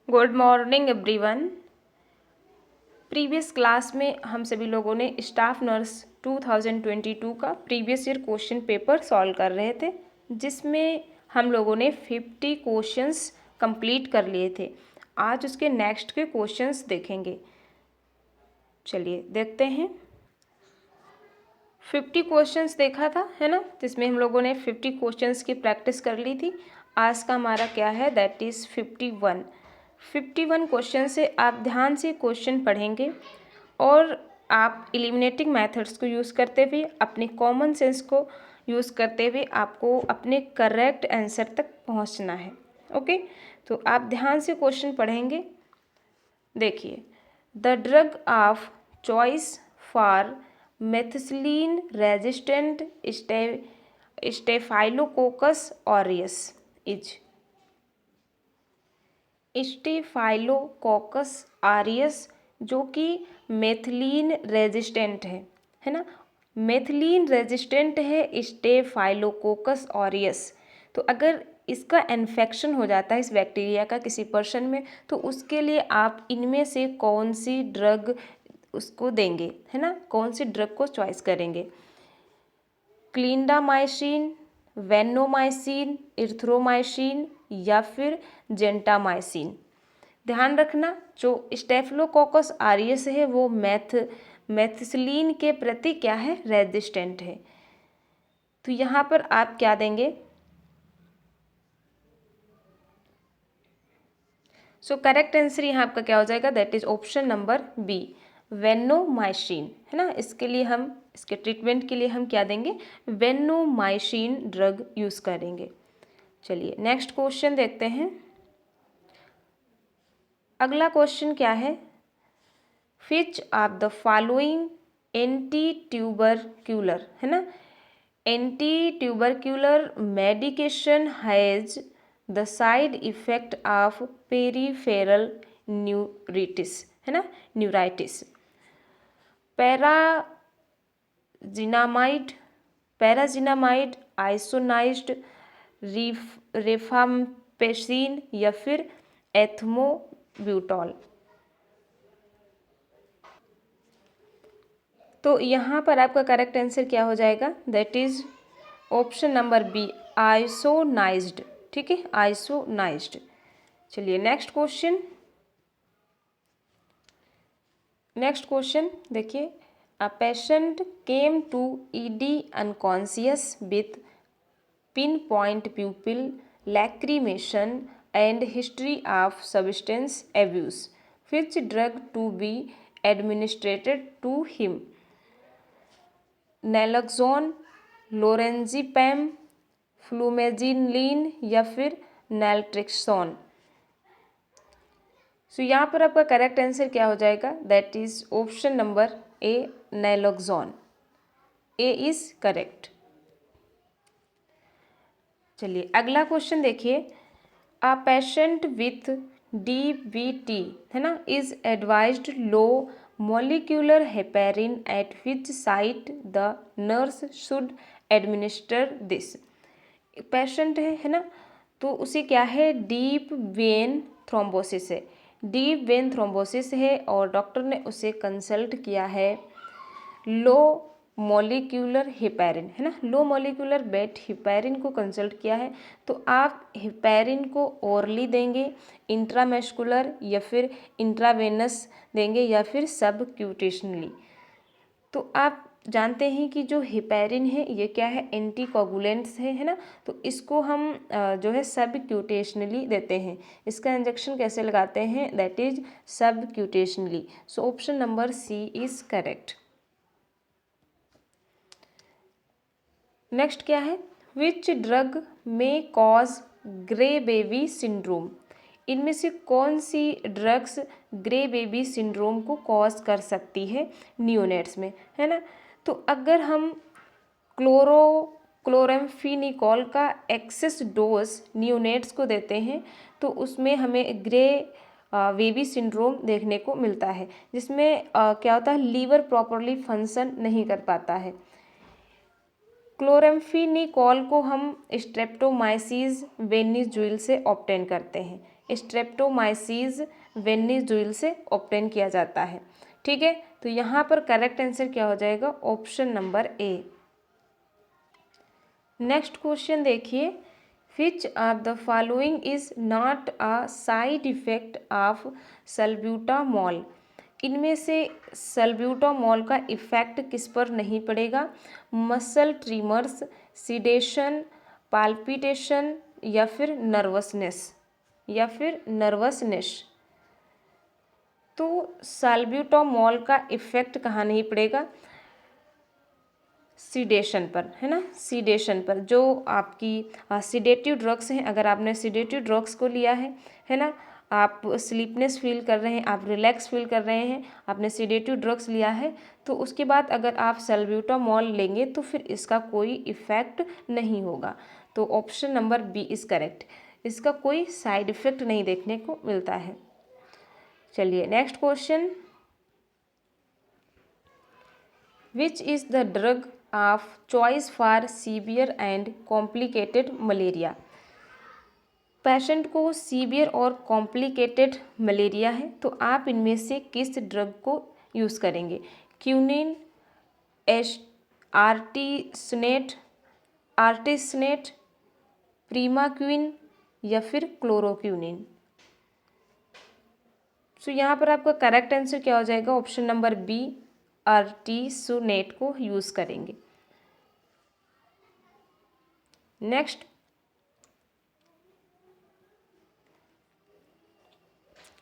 Good morning everyone. Previous class में हम सभी लोगों ने स्टाफ नर्स 2022 का previous year question paper solve कर रहे थे, जिसमें हम लोगों ने 50 क्वेश्चंस कंप्लीट कर लिए थे। आज उसके नेक्स्ट के क्वेश्चंस देखेंगे। चलिए देखते हैं। 50 क्वेश्चंस देखा था, है ना, जिसमें हम लोगों ने 50 क्वेश्चंस की प्रैक्टिस कर ली थी। आज का हमारा क्या है, दैट इज़ 51 क्वेश्चन से आप ध्यान से क्वेश्चन पढ़ेंगे और आप एलिमिनेटिंग मेथड्स को यूज़ करते हुए, अपने कॉमन सेंस को यूज़ करते हुए आपको अपने करेक्ट आंसर तक पहुंचना है। ओके, तो आप ध्यान से क्वेश्चन पढ़ेंगे। देखिए, the drug of choice for methicillin resistant staphylococcus aureus is staphylococcus aureus, जो कि मेथिलीन रेजिस्टेंट है ना, मेथिलीन रेजिस्टेंट है स्टेफाइलोकोकस ऑरियस। तो अगर इसका इन्फेक्शन हो जाता है इस बैक्टीरिया का किसी पर्सन में, तो उसके लिए आप इनमें से कौन सी ड्रग उसको देंगे, है ना, कौन सी ड्रग को चॉइस करेंगे? क्लिंडामाइसिन, वेनोमाइसिन, इरिथ्रोमाइसिन या फिर जेंटामाइसिन। ध्यान रखना, जो स्टेफिलोकोकस ऑरियस है वो मेथिसिलिन के प्रति क्या है, रेजिस्टेंट है। तो यहाँ पर आप क्या देंगे? सो करेक्ट आंसर यहाँ आपका क्या हो जाएगा, that is option number B, vancomycin, है ना। इसके लिए हम, इसके ट्रीटमेंट के लिए हम क्या देंगे, वेनोमाइसिन ड्रग यूज़ करेंगे। चलिए नेक्स्ट क्वेश्चन देखते हैं। अगला क्वेश्चन क्या है, विच of the following anti tubercular, है ना, anti tubercular medication has the side effect of peripheral neuritis, है ना, न्यूराइटिस? पैराजिनामाइड, आइसोनाइज्ड, रेफाम्पेसिन या फिर एथमोब्यूटॉल। तो यहाँ पर आपका करेक्ट आंसर क्या हो जाएगा, that is option number B, isoniazid. ठीक है, आइसोनाइज्ड। चलिए नेक्स्ट क्वेश्चन देखिए। A patient came to ED unconscious with pin point pupil lacrimation and history of substance abuse, which drug to be administered to him? Naloxone, lorazepam, flumazenil या फिर नैल्ट्रिक्सोन। सो यहाँ पर आपका correct answer क्या हो जाएगा, that is option number A, naloxone. A is correct. चलिए अगला क्वेश्चन देखिए। अ पेशेंट विथ डीबीटी, है ना, is advised low molecular heparin eight which site the nurse should administer this? Patient है ना, तो उसे क्या है, डीप वेन थ्रोम्बोसिस है, डीप वेन थ्रोम्बोसिस है और डॉक्टर ने उसे कंसल्ट किया है लो मॉलिक्यूलर हेपेरिन, है ना, लो मॉलिक्यूलर बेट हेपेरिन को कंसल्ट किया है। तो आप हेपेरिन को ओरली देंगे, इंट्रामस्कुलर या फिर इंट्रावेनस देंगे या फिर सब क्यूटेशनली? तो आप जानते हैं कि जो हेपेरिन है ये क्या है, एंटीकोगुलेंट्स है ना, तो इसको हम जो है सब क्यूटेशनली देते हैं। इसका इंजेक्शन कैसे लगाते हैं, that is subcutaneously. So option number C is correct. Next क्या है, which drug may cause grey baby syndrome? इनमें से कौन सी ड्रग्स ग्रे बेबी सिंड्रोम को कॉज कर सकती है नियोनेट्स में, है ना? तो अगर हम क्लोराम्फेनिकोल का एक्सेस डोज नियोनेट्स को देते हैं तो उसमें हमें ग्रे बेबी सिंड्रोम देखने को मिलता है, जिसमें क्या होता है, लीवर प्रॉपरली फंक्शन नहीं कर पाता है। क्लोराम्फेनिकोल को हम स्ट्रेप्टोमाइसिस वेनिजुइल से ऑब्टेन करते हैं। स्ट्रेप्टोमाइसिस वेनिजुएल से ऑब्टेन किया जाता है। ठीक है, तो यहाँ पर करेक्ट आंसर क्या हो जाएगा? Option number A. Next question देखिए, which of the following is not a side effect of salbutamol? इनमें से सल्ब्यूटामॉल का इफेक्ट किस पर नहीं पड़ेगा? मसल ट्रीमर्स, सिडेशन, पाल्पिटेशन या फिर नर्वसनेस। तो सल्ब्यूटामॉल का इफेक्ट कहाँ नहीं पड़ेगा? सीडेशन पर, है ना, सीडेशन पर। जो आपकी सीडेटिव ड्रग्स हैं, अगर आपने सीडेटिव ड्रग्स को लिया है ना, आप स्लीपनेस फील कर रहे हैं, आप रिलैक्स फील कर रहे हैं, आपने सीडेटिव ड्रग्स लिया है, तो उसके बाद अगर आप सल्ब्यूटामॉल लेंगे तो फिर इसका कोई इफ़ेक्ट नहीं होगा। तो option number B is correct, इसका कोई साइड इफ़ेक्ट नहीं देखने को मिलता है। चलिए next question, which is the drug of choice for severe and complicated malaria? Patient को सीवियर और कॉम्प्लिकेटेड मलेरिया है, तो आप इनमें से किस ड्रग को यूज़ करेंगे? क्यूनिन, आर्टिसनेट, प्रीमाक्विन या फिर क्लोरोक्यूनिन। सो यहाँ पर आपका करेक्ट आंसर क्या हो जाएगा? ऑप्शन नंबर बी, आर्टिसनेट को यूज़ करेंगे।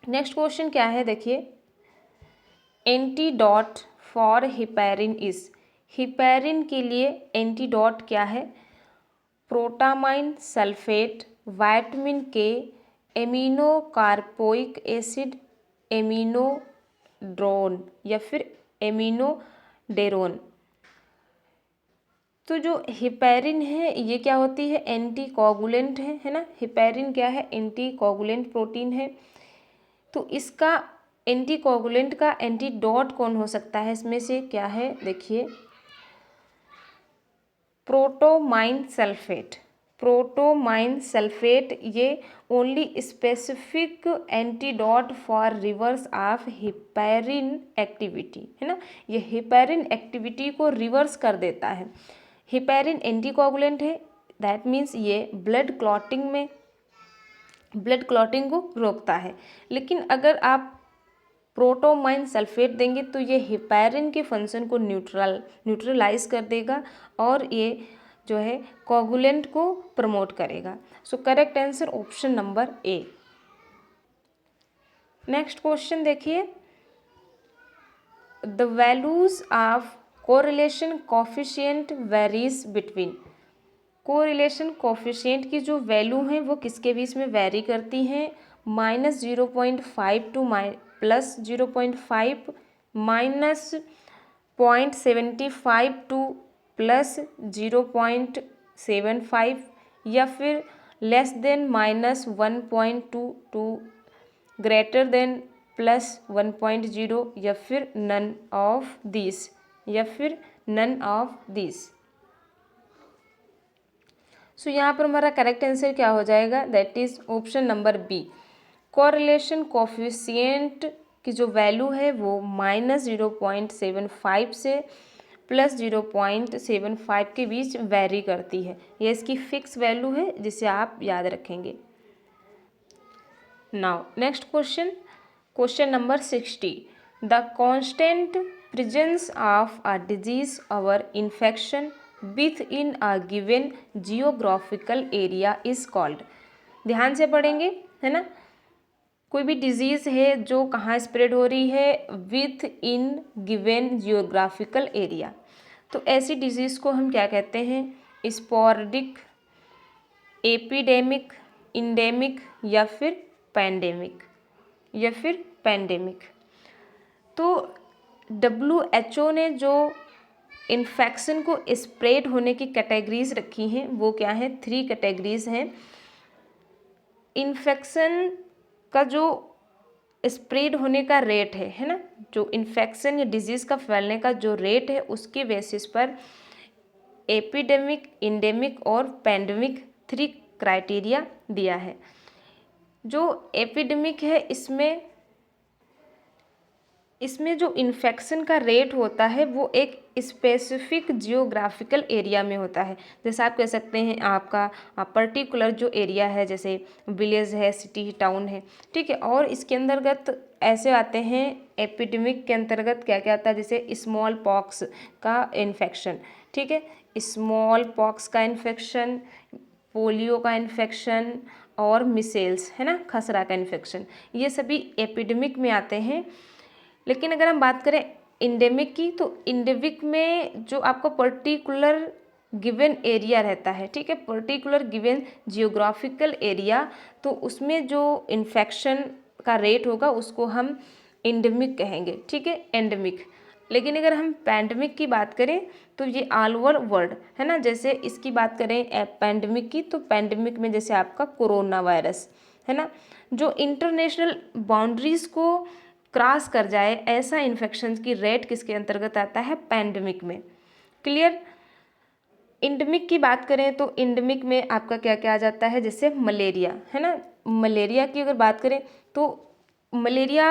नेक्स्ट क्वेश्चन क्या है देखिए, antidote for heparin is? Heparin के लिए एंटीडोट क्या है? प्रोटामाइन सल्फेट, विटामिन के, एमिनो कार्पोइक एसिड, एमिनोड्रोन या फिर एमिनोडेरोन। तो जो हिपैरिन है ये क्या होती है? एंटी कोगुलेंट है ना। हिपैरिन क्या है? एंटी कोगुलेंट प्रोटीन है। तो इसका एंटी कोगुलेंट का एंटीडोट कौन हो सकता है? इसमें से क्या है देखिए, प्रोटोमाइन सल्फेट ये only specific antidote for reverse of heparin activity, है ना। ये हिपैरिन एक्टिविटी को रिवर्स कर देता है। हिपैरिन एंटीकोगुलेंट है, दैट मीन्स ये ब्लड क्लॉटिंग को रोकता है। लेकिन अगर आप प्रोटोमाइन सल्फेट देंगे तो ये हिपैरिन के फंक्शन को न्यूट्रलाइज कर देगा और ये जो है कोगुलेंट को प्रमोट करेगा। So correct answer option number A. Next question देखिए, the values of correlation coefficient varies between? Correlation coefficient की जो वैल्यू हैं वो किसके बीच में वेरी करती हैं? -0.5 टू +0.5, -0.75 टू +0.75 या फिर less than -1.2 to greater than +1.0 या फिर नन ऑफ दिस। सो यहाँ पर हमारा करेक्ट आंसर क्या हो जाएगा? That is option number B. Correlation coefficient की जो वैल्यू है वो -0.75 से +0.75 के बीच वेरी करती है। ये इसकी फिक्स वैल्यू है जिसे आप याद रखेंगे। Now next question number 60, the constant presence of a disease or infection within a given geographical area is called? ध्यान से पढ़ेंगे, है ना। कोई भी डिजीज़ है जो कहाँ स्प्रेड हो रही है? With in given geographical area. तो ऐसी डिजीज़ को हम क्या कहते हैं? स्पोरडिक, एपिडेमिक, इंडेमिक या फिर पैंडेमिक। तो WHO ने जो इन्फेक्शन को स्प्रेड होने की कैटेगरीज रखी हैं वो क्या है? 3 कैटेगरीज हैं। इन्फेक्शन का जो स्प्रेड होने का रेट है ना, जो इन्फेक्शन या डिजीज़ का फैलने का जो रेट है उसके बेसिस पर एपिडेमिक, इंडेमिक और पैंडेमिक 3 क्राइटेरिया दिया है। जो एपिडेमिक है इसमें जो इन्फेक्शन का रेट होता है वो एक स्पेसिफिक जियोग्राफिकल एरिया में होता है। जैसे आप कह सकते हैं आपका पर्टिकुलर जो एरिया है, जैसे विलेज है, सिटी टाउन है, ठीक है। और इसके अंतर्गत ऐसे आते हैं, एपिडेमिक के अंतर्गत क्या क्या आता है, जैसे स्मॉल पॉक्स का इन्फेक्शन, ठीक है, स्मॉल पॉक्स का इन्फेक्शन, पोलियो का इन्फेक्शन और मिसेल्स, है ना, खसरा का इन्फेक्शन, ये सभी एपिडेमिक में आते हैं। लेकिन अगर हम बात करें इंडेमिक की, तो इंडेमिक में जो आपको पर्टिकुलर गिवन एरिया रहता है, ठीक है, पर्टिकुलर गिवन जियोग्राफिकल एरिया, तो उसमें जो इन्फेक्शन का रेट होगा उसको हम इंडेमिक कहेंगे, ठीक है, एंडेमिक। लेकिन अगर हम पैंडेमिक की बात करें तो ये ऑल ओवर वर्ल्ड, है ना। जैसे इसकी बात करें पैंडेमिक की, तो पैंडेमिक में जैसे आपका कोरोना वायरस, है ना, जो इंटरनेशनल बाउंड्रीज को क्रॉस कर जाए, ऐसा इन्फेक्शन की रेट किसके अंतर्गत आता है, पैंडेमिक में। क्लियर। इंडेमिक की बात करें तो इंडेमिक में आपका क्या क्या आ जाता है, जैसे मलेरिया, है ना। मलेरिया की अगर बात करें तो मलेरिया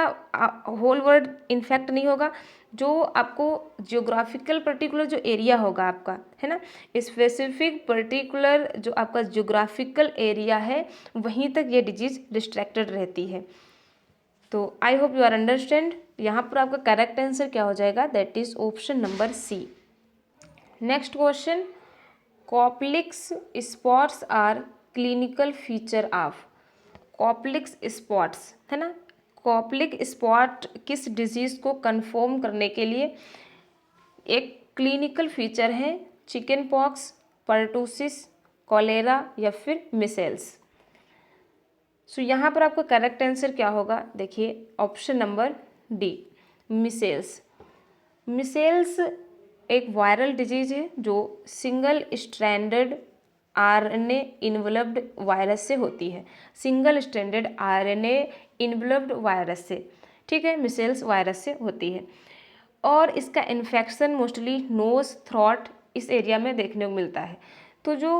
होल वर्ल्ड इन्फेक्ट नहीं होगा, जो आपको जियोग्राफिकल पर्टिकुलर जो एरिया होगा आपका, है ना, स्पेसिफिक पर्टिकुलर जो आपका जियोग्राफिकल एरिया है वहीं तक ये डिजीज रिस्ट्रिक्टेड रहती है। तो I hope you are understand. यहाँ पर आपका करेक्ट आंसर क्या हो जाएगा, that is option number C. Next question, Koplik's spots are clinical feature of. Koplik's spots, है ना, कॉप्लिक स्पॉट किस डिजीज को कंफर्म करने के लिए एक क्लिनिकल फीचर है, चिकन पॉक्स, पर्टूसिस, कॉलेरा या फिर मिसेल्स। सो यहाँ पर आपका करेक्ट आंसर क्या होगा, देखिए option number D, micelles. Micelles एक वायरल डिजीज है जो सिंगल स्ट्रैंडेड आरएनए इन्वलप्ड वायरस से होती है, सिंगल स्ट्रैंडेड आरएनए इन्वलप्ड वायरस से, ठीक है, मिसेल्स वायरस से होती है। और इसका इन्फेक्शन मोस्टली नोज, थ्रॉट, इस एरिया में देखने को मिलता है। तो जो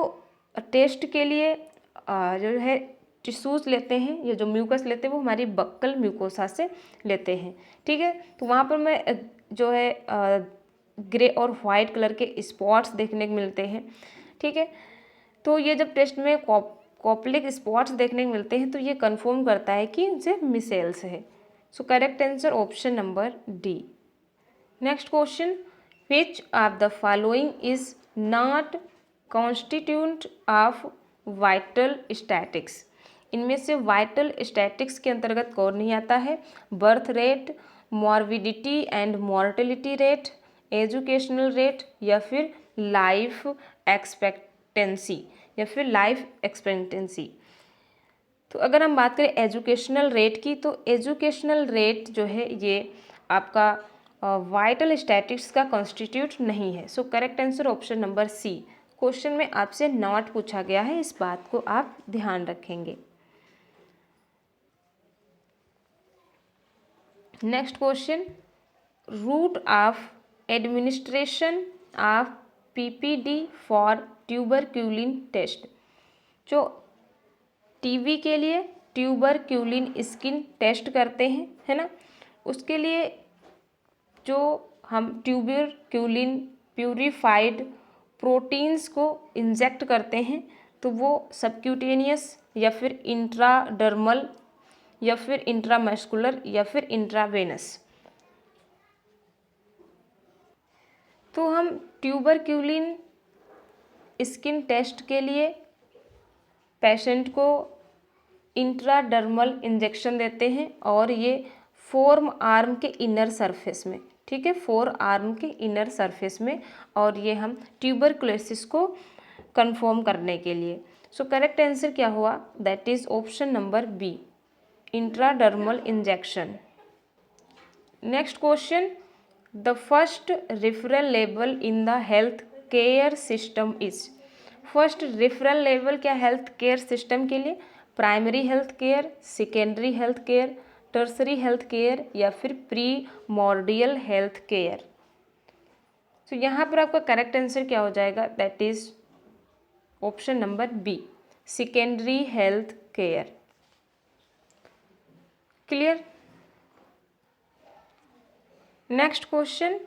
टेस्ट के लिए जो है टिश्यूज़ लेते हैं या जो म्यूकस लेते हैं वो हमारी बक्कल म्यूकोसा से लेते हैं, ठीक है। तो वहाँ पर मैं जो है ग्रे और वाइट कलर के स्पॉट्स देखने को मिलते हैं, ठीक है। तो ये जब टेस्ट में कॉप्लिक स्पॉट्स देखने को मिलते हैं तो ये कंफर्म करता है कि ये मिसेल्स है। So correct answer option number D. Next question, which of the following is not constituent of vital statics. इनमें से वाइटल स्टैटिक्स के अंतर्गत कौन नहीं आता है, birth rate, morbidity and mortality rate, educational rate या फिर लाइफ एक्सपेक्टेंसी या फिर लाइफ एक्सपेक्टेंसी। तो अगर हम बात करें एजुकेशनल रेट की, तो एजुकेशनल रेट जो है ये आपका वाइटल स्टैटिक्स का कॉन्स्टिट्यूट नहीं है। So correct answer option number C. Question में आपसे नॉट पूछा गया है, इस बात को आप ध्यान रखेंगे। Next question, route of administration of PPD for tuberculin test. जो टीबी के लिए ट्यूबरक्यूलिन स्किन टेस्ट करते हैं, है ना, उसके लिए जो हम ट्यूबरक्यूलिन प्यूरिफाइड प्रोटीन्स को इंजेक्ट करते हैं, तो वो सबक्यूटेनियस या फिर इंट्राडर्मल या फिर इंट्रामस्कुलर या फिर इंट्रावेनस। तो हम ट्यूबरक्यूलिन स्किन टेस्ट के लिए पेशेंट को इंट्राडर्मल इंजेक्शन देते हैं और ये फोर आर्म के इनर सरफेस में, ठीक है, फोर आर्म के इनर सरफेस में, और ये हम ट्यूबरक्लोसिस को कंफर्म करने के लिए। सो करेक्ट आंसर क्या हुआ, that is option number B, intradermal injection. Next question, the first referral level in the health care system is. First referral level क्या हेल्थ केयर सिस्टम के लिए, primary health care, secondary health care, tertiary health care या फिर pre मॉर्डियल health care. तो यहाँ पर आपका correct answer क्या हो जाएगा, that is option number B, secondary health care. Clear. Next question,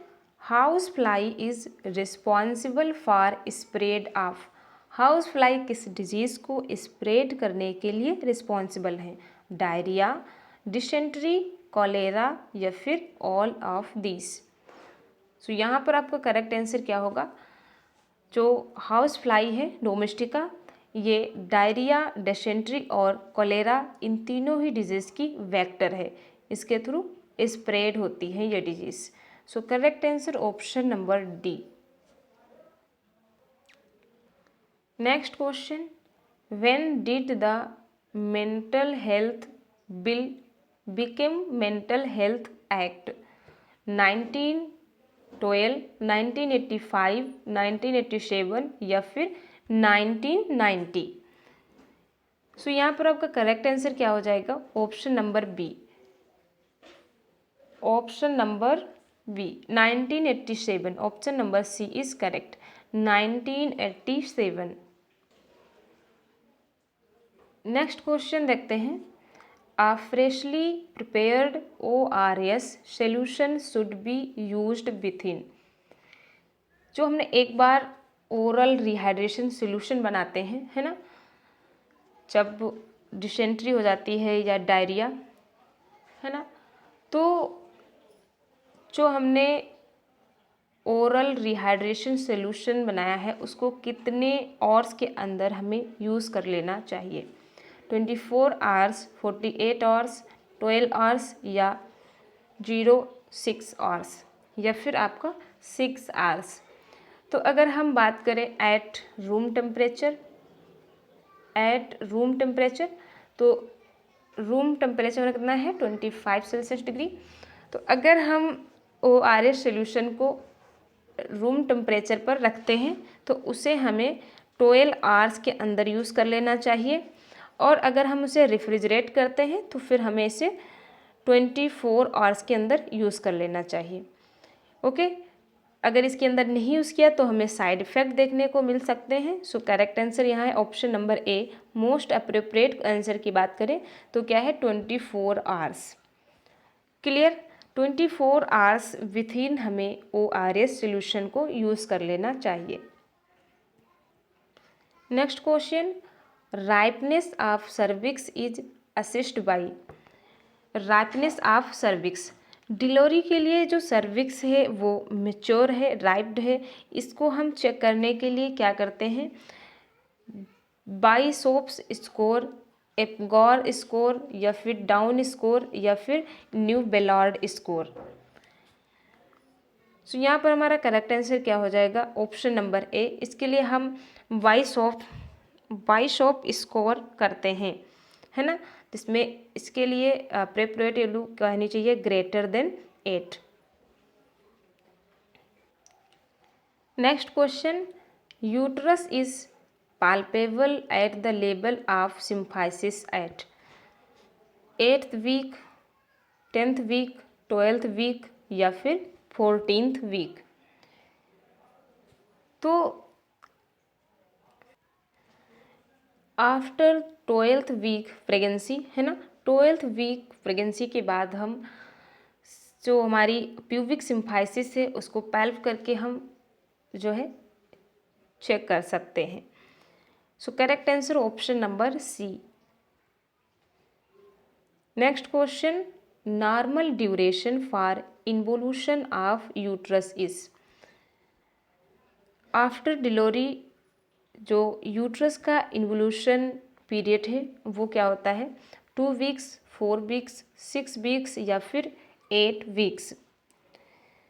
house fly is responsible for spread of. House fly किस डिजीज़ को स्प्रेड करने के लिए रिस्पॉन्सिबल है? डायरिया, डिसेंट्री, कॉलेरा या फिर ऑल ऑफ दिस। सो यहाँ पर आपका करेक्ट आंसर क्या होगा? जो हाउस फ्लाई है डोमेस्टिका, ये डायरिया, डिसेंट्री और कॉलेरा इन तीनों ही डिजीज़ की वेक्टर है, इसके थ्रू स्प्रेड होती है ये disease. So correct answer option number D. Next question, when did the mental health bill became mental health act? 1912, 1985, 1987 या फिर 1990। सो यहाँ पर आपका करेक्ट आंसर क्या हो जाएगा? Option number B. Option number B 1987। Option number C is correct, 1987। Next question देखते हैं, A freshly prepared ORS solution should be used within। जो हमने एक बार ओरल रिहाइड्रेशन सोल्यूशन बनाते हैं, है ना, जब डिसेंट्री हो जाती है या डायरिया, है ना, तो जो हमने ओरल रिहाइड्रेशन सोल्यूशन बनाया है उसको कितने आवर्स के अंदर हमें यूज़ कर लेना चाहिए? 24 आवर्स, 48 आवर्स, 12 आवर्स या 6 आवर्स या फिर आपका 6 आवर्स। तो अगर हम बात करें एट रूम टेम्परेचर, तो रूम टेम्परेचर कितना है? 25 सेल्सियस डिग्री। तो अगर हम ORS सोल्यूशन को रूम टेम्परेचर पर रखते हैं तो उसे हमें 12 आवर्स के अंदर यूज़ कर लेना चाहिए, और अगर हम उसे रेफ्रिजरेट करते हैं तो फिर हमें इसे 24 आवर्स के अंदर यूज़ कर लेना चाहिए। ओके, अगर इसके अंदर नहीं यूज़ किया तो हमें साइड इफ़ेक्ट देखने को मिल सकते हैं। सो करेक्ट आंसर यहाँ है option number A. Most appropriate answer की बात करें तो क्या है? 24 hours. Clear, 24 hours within हमें ORS सोल्यूशन को यूज़ कर लेना चाहिए। Next question, ripeness of cervix is assessed by. Ripeness of cervix, delivery के लिए जो सर्विक्स है वो मेच्योर है, राइप्ड है, इसको हम चेक करने के लिए क्या करते हैं? बाइसोप्स स्कोर, एप्गॉर स्कोर या फिर डाउन स्कोर या फिर न्यू बेलार्ड स्कोर। सो यहाँ पर हमारा करेक्ट आंसर क्या हो जाएगा? ऑप्शन नंबर ए। इसके लिए हम बाइसोप स्कोर करते हैं, है ना, जिसमें इसके लिए प्रेपरेट वैल्यू कहनी चाहिए greater than 8। Next question, uterus is palpable at the level of symphysis at 8th week, 10th week, 12th week या फिर 14th वीक। तो आफ्टर 12th वीक प्रेगनेंसी, है ना, 12th वीक प्रेगनेंसी के बाद हम जो हमारी प्यूबिक सिम्फाइसिस है उसको पैल्प करके हम जो है चेक कर सकते हैं। So correct answer option number C. Next question, normal duration for involution of uterus is. After delivery जो यूट्रस का इन्वोल्यूशन पीरियड है वो क्या होता है? 2 वीक्स, 4 वीक्स, 6 वीक्स या फिर 8 वीक्स।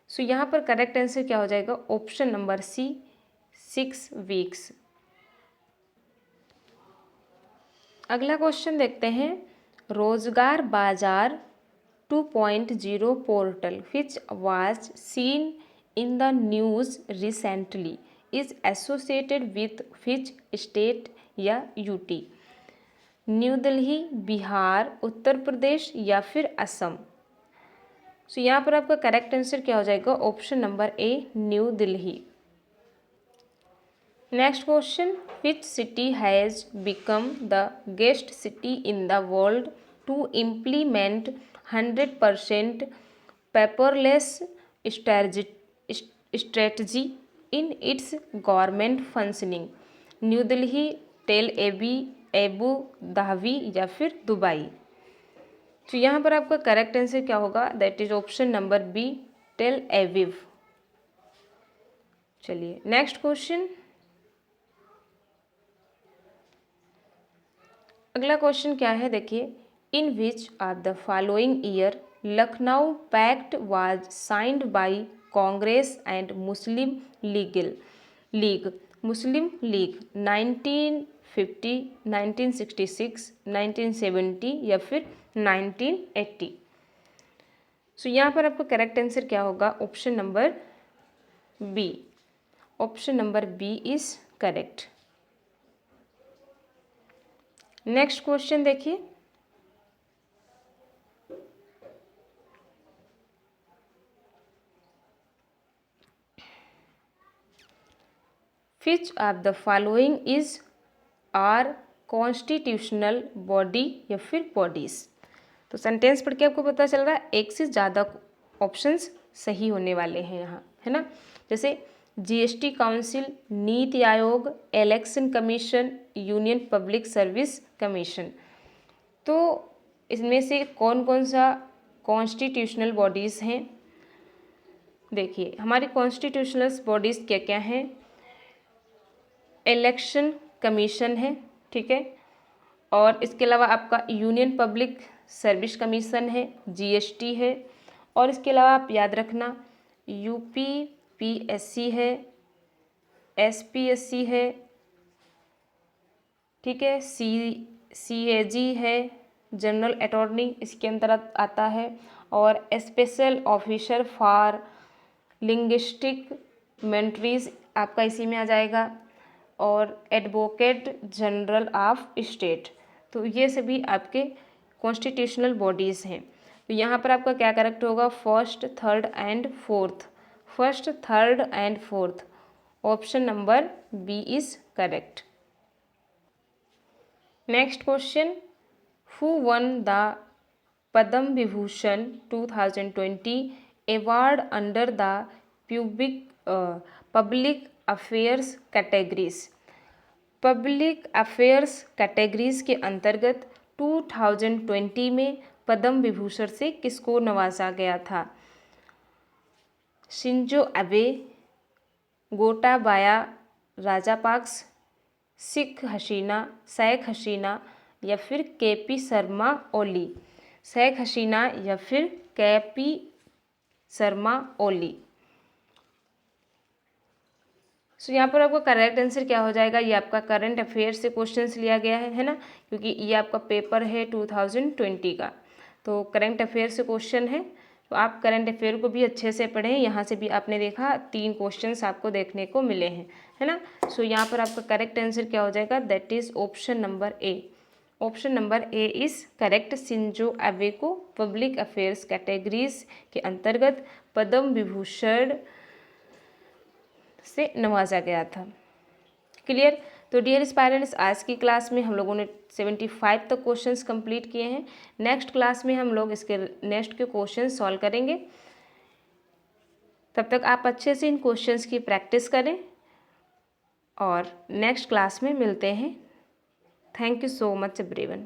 सो यहाँ पर करेक्ट आंसर क्या हो जाएगा? Option number C, 6 weeks. अगला क्वेश्चन देखते हैं, Rozgar Bazaar 2.0 portal which was seen in the news recently is associated with which state या यूटी? न्यू दिल्ली, बिहार, उत्तर प्रदेश या फिर असम। सो यहाँ पर आपका करेक्ट आंसर क्या हो जाएगा? Option number A, New Delhi. Next question, which city has become the guest city in the world to implement 100% paperless strategy in its government functioning? New Delhi, टेल एबू धाबी या फिर दुबई? तो यहाँ पर आपका करेक्ट आंसर क्या होगा? That is option number B, Tel Aviv. चलिए नेक्स्ट क्वेश्चन। अगला क्वेश्चन क्या है देखिए, in which of the following year Lucknow pact was signed by Congress and Muslim League Muslim League 1950, 1966, 1970 या फिर 1980? सो यहाँ पर आपका करेक्ट आंसर क्या होगा? Option number B. Option number B is correct. Next question देखिए, which of the following is are constitutional body या फिर बॉडीज? तो सेंटेंस पढ़ के आपको पता चल रहा है एक से ज़्यादा ऑप्शंस सही होने वाले हैं यहाँ, है ना। जैसे GST council, NITI Aayog, election commission, union public service commission. तो इसमें से कौन कौन सा कॉन्स्टिट्यूशनल बॉडीज़ हैं? देखिए हमारी कॉन्स्टिट्यूशनल बॉडीज़ क्या क्या हैं? इलेक्शन कमीशन है, ठीक है, और इसके अलावा आपका यूनियन पब्लिक सर्विस कमीशन है, जीएसटी है, और इसके अलावा आप याद रखना यूपीपीएससी है, एसपीएससी है, ठीक है, सीएजी है, जनरल अटॉर्नी इसके अंदर आता है, और स्पेशल ऑफिसर फॉर लिंग्विस्टिक मेंट्रीज आपका इसी में आ जाएगा, और एडवोकेट जनरल ऑफ स्टेट। तो ये सभी आपके कॉन्स्टिट्यूशनल बॉडीज़ हैं। तो यहाँ पर आपका क्या करेक्ट होगा? First, third and fourth. First, third and fourth. Option number B is correct. Next question, who won the Padma Vibhushan 2020 award under the public affairs categories? Public affairs categories के अंतर्गत 2020 में पद्म विभूषण से किसको नवाजा गया था? शिंजो अबे, गोटाबाया राजापाक्स, शेख हसीना या फिर केपी शर्मा ओली? शेख हसीना या फिर केपी शर्मा ओली? सो यहाँ पर आपका करेक्ट आंसर क्या हो जाएगा? ये आपका करंट अफेयर्स से क्वेश्चंस लिया गया है ना, क्योंकि ये आपका पेपर है 2020 का, तो करंट अफेयर से क्वेश्चन है। तो आप करंट अफेयर को भी अच्छे से पढ़ें। यहाँ से भी आपने देखा 3 क्वेश्चंस आपको देखने को मिले हैं, है ना। सो यहाँ पर आपका करेक्ट आंसर क्या हो जाएगा? That is option number A. Option number A is correct. Shinzo Abe को पब्लिक अफेयर्स कैटेगरीज के अंतर्गत पद्म विभूषण से नवाजा गया था। क्लियर? तो डियर एस्पायरेंट्स, आज की क्लास में हम लोगों ने 75 तक क्वेश्चंस कंप्लीट किए हैं। नेक्स्ट क्लास में हम लोग इसके नेक्स्ट के क्वेश्चन सॉल्व करेंगे। तब तक आप अच्छे से इन क्वेश्चंस की प्रैक्टिस करें और नेक्स्ट क्लास में मिलते हैं। Thank you so much everyone.